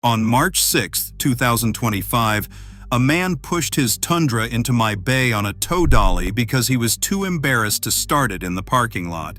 On March 6, 2025, a man pushed his Tundra into my bay on a tow dolly because he was too embarrassed to start it in the parking lot.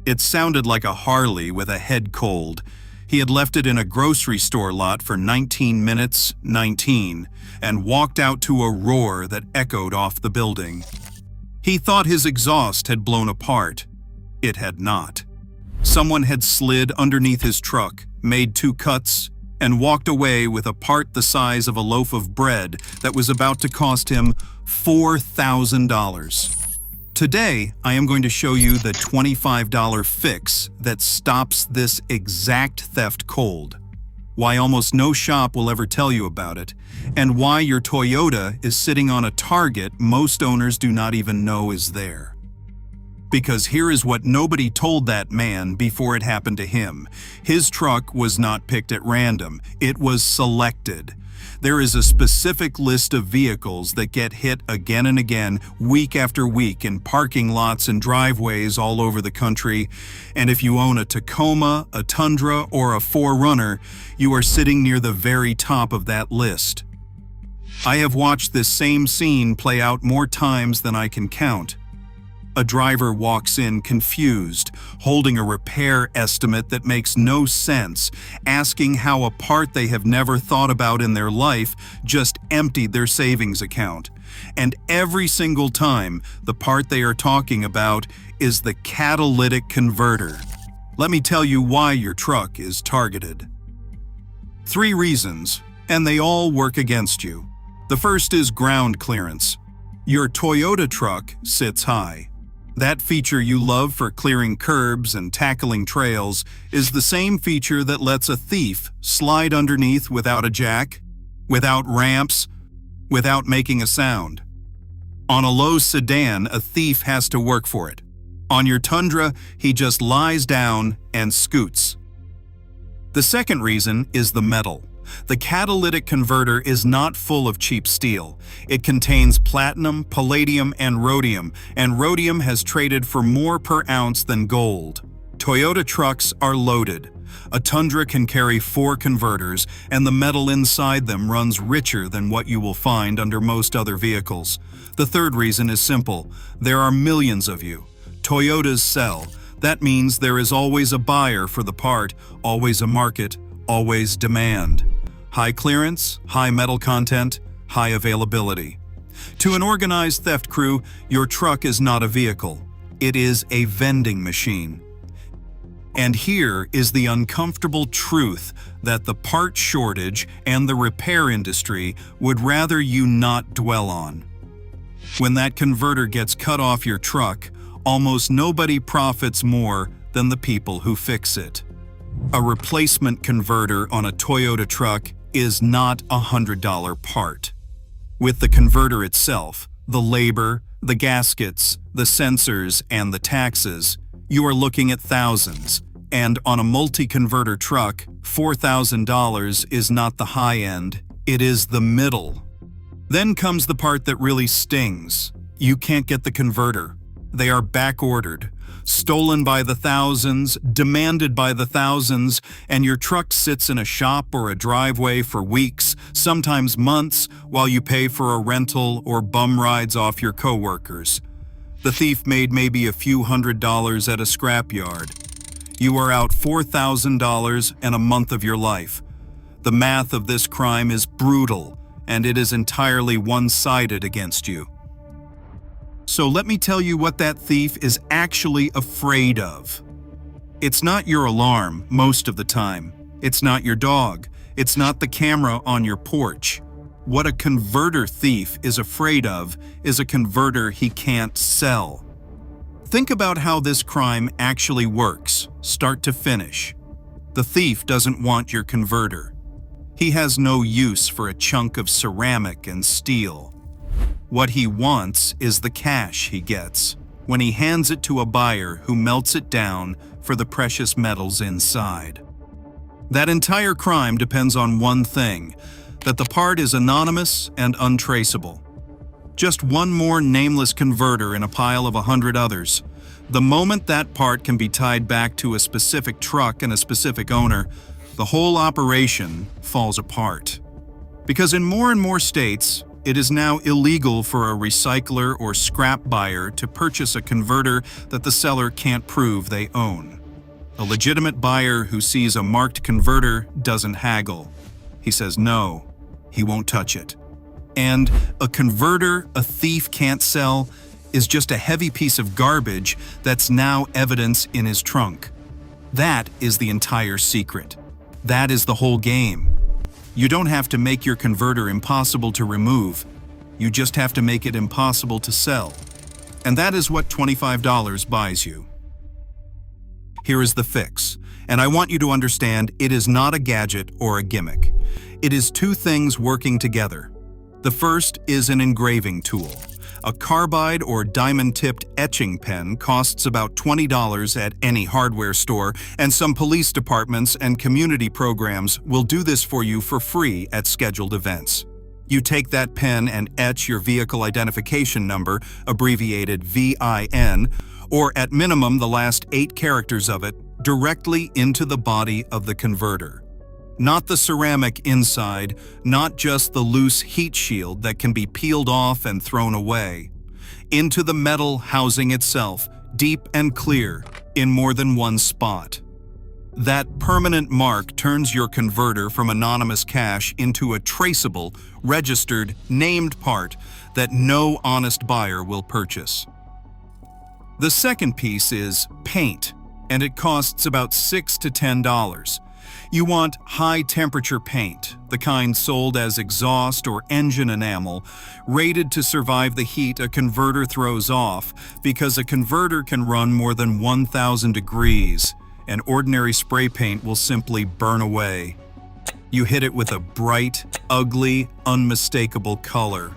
It sounded like a Harley with a head cold. He had left it in a grocery store lot for 19 minutes, 19, and walked out to a roar that echoed off the building. He thought his exhaust had blown apart. It had not. Someone had slid underneath his truck, made 2 cuts, and walked away with a part the size of a loaf of bread that was about to cost him $4,000. Today, I am going to show you the $25 fix that stops this exact theft cold, why almost no shop will ever tell you about it, and why your Toyota is sitting on a target most owners do not even know is there. Because here is what nobody told that man before it happened to him. His truck was not picked at random. It was selected. There is a specific list of vehicles that get hit again and again, week after week, in parking lots and driveways all over the country. And if you own a Tacoma, a Tundra, or a 4Runner, you are sitting near the very top of that list. I have watched this same scene play out more times than I can count. A driver walks in confused, holding a repair estimate that makes no sense, asking how a part they have never thought about in their life just emptied their savings account. And every single time, the part they are talking about is the catalytic converter. Let me tell you why your truck is targeted. 3 reasons, and they all work against you. The first is ground clearance. Your Toyota truck sits high. That feature you love for clearing curbs and tackling trails is the same feature that lets a thief slide underneath without a jack, without ramps, without making a sound. On a low sedan, a thief has to work for it. On your Tundra, he just lies down and scoots. The second reason is the metal. The catalytic converter is not full of cheap steel. It contains platinum, palladium, and rhodium has traded for more per ounce than gold. Toyota trucks are loaded. A Tundra can carry 4 converters, and the metal inside them runs richer than what you will find under most other vehicles. The third reason is simple. There are millions of you. Toyotas sell. That means there is always a buyer for the part, always a market, always demand. High clearance, high metal content, high availability. To an organized theft crew, your truck is not a vehicle. It is a vending machine. And here is the uncomfortable truth that the part shortage and the repair industry would rather you not dwell on. When that converter gets cut off your truck, almost nobody profits more than the people who fix it. A replacement converter on a Toyota truck is not a $100 part. With the converter itself, the labor, the gaskets, the sensors, and the taxes, you are looking at thousands. And on a multi-converter truck, $4,000 is not the high end, it is the middle. Then comes the part that really stings. You can't get the converter. They are back-ordered, stolen by the thousands, demanded by the thousands, and your truck sits in a shop or a driveway for weeks, sometimes months, while you pay for a rental or bum rides off your coworkers. The thief made maybe a few $100s at a scrapyard. You are out $4,000 and a month of your life. The math of this crime is brutal, and it is entirely one-sided against you. So let me tell you what that thief is actually afraid of. It's not your alarm most of the time. It's not your dog. It's not the camera on your porch. What a converter thief is afraid of is a converter he can't sell. Think about how this crime actually works, start to finish. The thief doesn't want your converter. He has no use for a chunk of ceramic and steel. What he wants is the cash he gets when he hands it to a buyer who melts it down for the precious metals inside. That entire crime depends on one thing, that the part is anonymous and untraceable. Just one more nameless converter in a pile of 100 others. The moment that part can be tied back to a specific truck and a specific owner, the whole operation falls apart. Because in more and more states, it is now illegal for a recycler or scrap buyer to purchase a converter that the seller can't prove they own. A legitimate buyer who sees a marked converter doesn't haggle. He says no, he won't touch it. And a converter a thief can't sell is just a heavy piece of garbage that's now evidence in his trunk. That is the entire secret. That is the whole game. You don't have to make your converter impossible to remove. You just have to make it impossible to sell. And that is what $25 buys you. Here is the fix, and I want you to understand it is not a gadget or a gimmick. It is two things working together. The first is an engraving tool. A carbide or diamond-tipped etching pen costs about $20 at any hardware store, and some police departments and community programs will do this for you for free at scheduled events. You take that pen and etch your vehicle identification number, abbreviated VIN, or at minimum the last 8 characters of it, directly into the body of the converter. Not the ceramic inside, not just the loose heat shield that can be peeled off and thrown away. Into the metal housing itself, deep and clear, in more than one spot. That permanent mark turns your converter from anonymous cash into a traceable, registered, named part that no honest buyer will purchase. The second piece is paint, and it costs about $6 to $10. You want high-temperature paint, the kind sold as exhaust or engine enamel, rated to survive the heat a converter throws off, because a converter can run more than 1,000 degrees, and ordinary spray paint will simply burn away. You hit it with a bright, ugly, unmistakable color.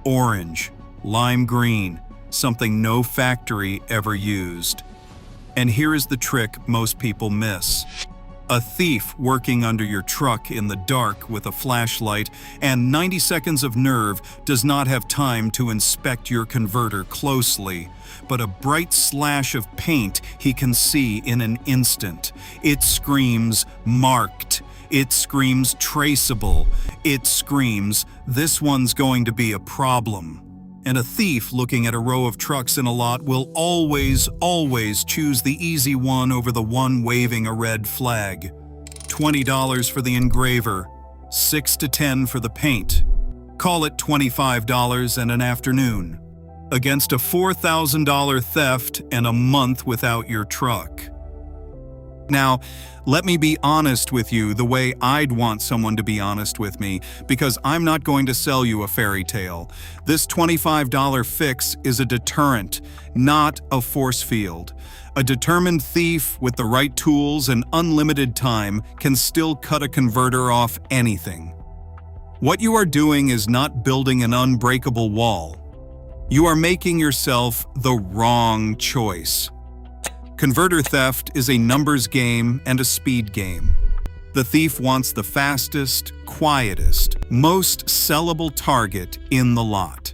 Orange, lime green, something no factory ever used. And here is the trick most people miss. A thief working under your truck in the dark with a flashlight and 90 seconds of nerve does not have time to inspect your converter closely, but a bright slash of paint he can see in an instant. It screams marked. It screams traceable. It screams, this one's going to be a problem. And a thief looking at a row of trucks in a lot will always choose the easy one over the one waving a red flag. $20 for the engraver, $6 to $10 for the paint. Call it $25 and an afternoon, against a $4,000 theft and a month without your truck. Now, let me be honest with you the way I'd want someone to be honest with me, because I'm not going to sell you a fairy tale. This $25 fix is a deterrent, not a force field. A determined thief with the right tools and unlimited time can still cut a converter off anything. What you are doing is not building an unbreakable wall. You are making yourself the wrong choice. Converter theft is a numbers game and a speed game. The thief wants the fastest, quietest, most sellable target in the lot.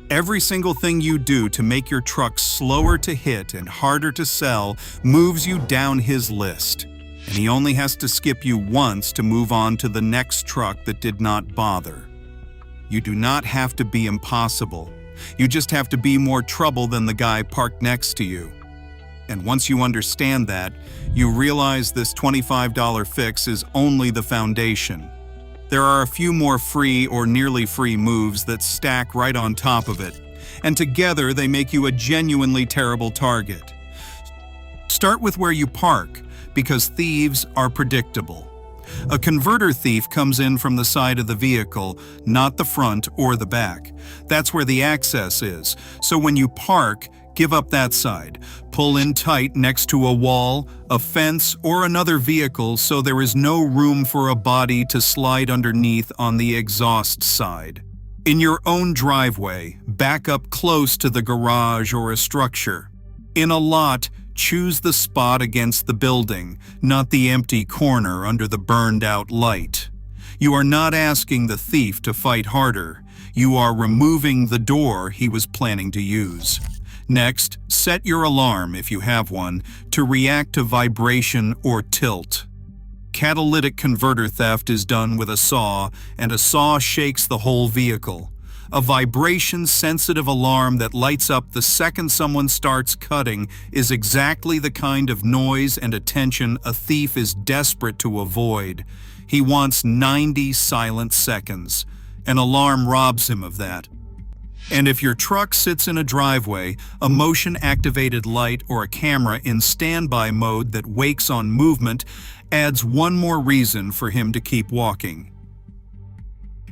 Every single thing you do to make your truck slower to hit and harder to sell moves you down his list, and he only has to skip you once to move on to the next truck that did not bother. You do not have to be impossible. You just have to be more trouble than the guy parked next to you. And once you understand that, you realize this $25 fix is only the foundation. There are a few more free or nearly free moves that stack right on top of it, and together they make you a genuinely terrible target. Start with where you park, because thieves are predictable. A converter thief comes in from the side of the vehicle, not the front or the back. That's where the access is. So when you park, give up that side. Pull in tight next to a wall, a fence, or another vehicle so there is no room for a body to slide underneath on the exhaust side. In your own driveway, back up close to the garage or a structure. In a lot, choose the spot against the building, not the empty corner under the burned-out light. You are not asking the thief to fight harder. You are removing the door he was planning to use. Next, set your alarm, if you have one, to react to vibration or tilt. Catalytic converter theft is done with a saw, and a saw shakes the whole vehicle. A vibration-sensitive alarm that lights up the second someone starts cutting is exactly the kind of noise and attention a thief is desperate to avoid. He wants 90 silent seconds. An alarm robs him of that. And if your truck sits in a driveway, a motion-activated light or a camera in standby mode that wakes on movement adds one more reason for him to keep walking.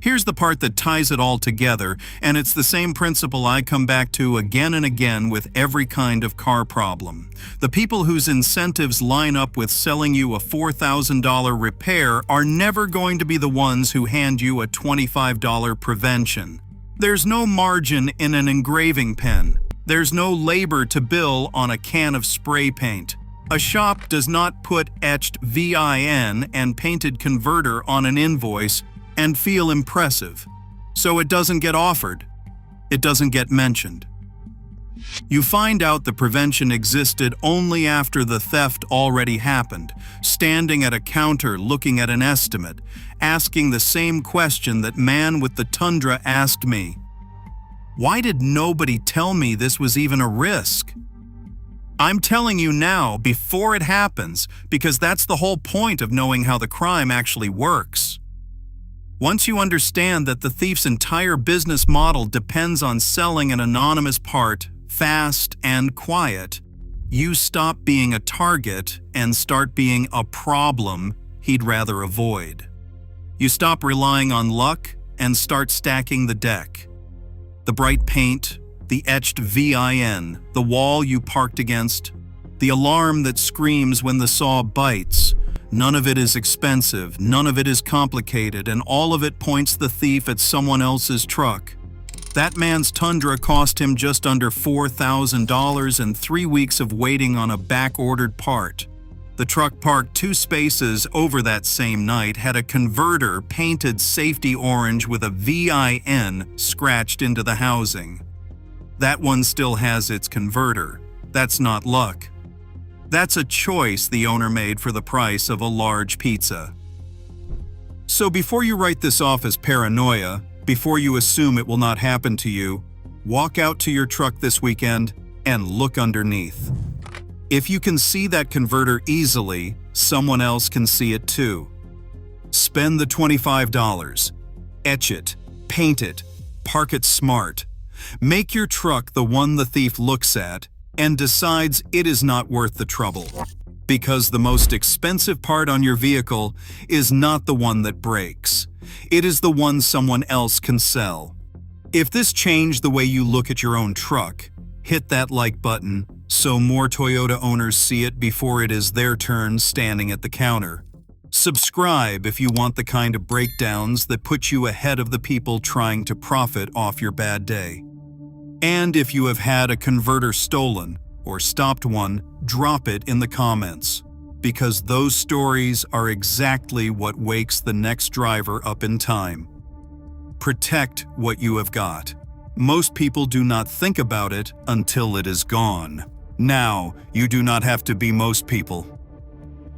Here's the part that ties it all together, and it's the same principle I come back to again and again with every kind of car problem. The people whose incentives line up with selling you a $4,000 repair are never going to be the ones who hand you a $25 prevention. There's no margin in an engraving pen. There's no labor to bill on a can of spray paint. A shop does not put etched VIN and painted converter on an invoice and feel impressive. So it doesn't get offered. It doesn't get mentioned. You find out the prevention existed only after the theft already happened, standing at a counter looking at an estimate, asking the same question that man with the Tundra asked me. Why did nobody tell me this was even a risk? I'm telling you now, before it happens, because that's the whole point of knowing how the crime actually works. Once you understand that the thief's entire business model depends on selling an anonymous part, fast and quiet, you stop being a target and start being a problem he'd rather avoid. You stop relying on luck and start stacking the deck. The bright paint, the etched VIN, the wall you parked against, the alarm that screams when the saw bites. None of it is expensive, none of it is complicated, and all of it points the thief at someone else's truck. That man's Tundra cost him just under $4,000 and 3 weeks of waiting on a back-ordered part. The truck parked 2 spaces over that same night had a converter painted safety orange with a VIN scratched into the housing. That one still has its converter. That's not luck. That's a choice the owner made for the price of a large pizza. So before you write this off as paranoia, before you assume it will not happen to you, walk out to your truck this weekend and look underneath. If you can see that converter easily, someone else can see it too. Spend the $25. Etch it, paint it, park it smart. Make your truck the one the thief looks at and decides it is not worth the trouble. Because the most expensive part on your vehicle is not the one that breaks. It is the one someone else can sell. If this changed the way you look at your own truck, hit that like button so more Toyota owners see it before it is their turn standing at the counter. Subscribe if you want the kind of breakdowns that put you ahead of the people trying to profit off your bad day. And if you have had a converter stolen or stopped one, drop it in the comments, because those stories are exactly what wakes the next driver up in time. Protect what you have got. Most people do not think about it until it is gone. Now, you do not have to be most people.